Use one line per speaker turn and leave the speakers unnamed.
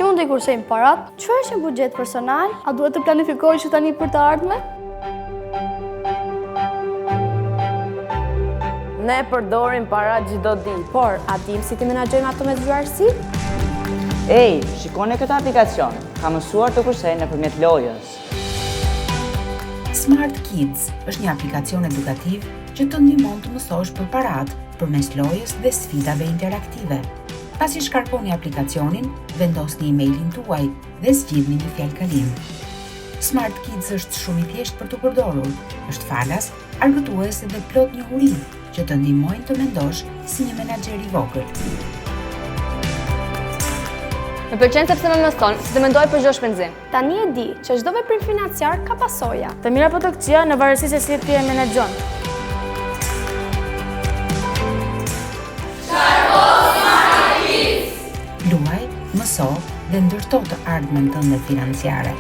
Si mund të kursejmë parat? Çfarë është një buxhet personal? A duhet të planifikojë që tani për të ardhmen?
Ne përdorim para çdo ditë, por a dim si të menaxhojmë ato me zgjuarsi?
Ej, shikoni këtë aplikacion. Ka mësuar të kursej nëpërmjet lojës.
Smart Kids është një aplikacion edukativ që të ndihmon të mësosh për paratë përmes lojës dhe sfidave interaktive. Pasi shkarkoni aplikacionin, vendosni emailin tuaj dhe zgjidhni një fjalëkalim. Smart Kids është shumë i thjeshtë për të përdorur, është falas, argëtues dhe plot njohuri që të ndihmojnë të mendosh si një menaxher i vogël.
Më pëlqen sepse më mëson si të mendoj për çdo shpenzim.
Tani e di që çdo veprim financiar ka pasoja.
Të mira apo të këqija në varësi se si ti e menaxhon.
Luaj, mëso dhe ndërto të ardhmen tënde financiare.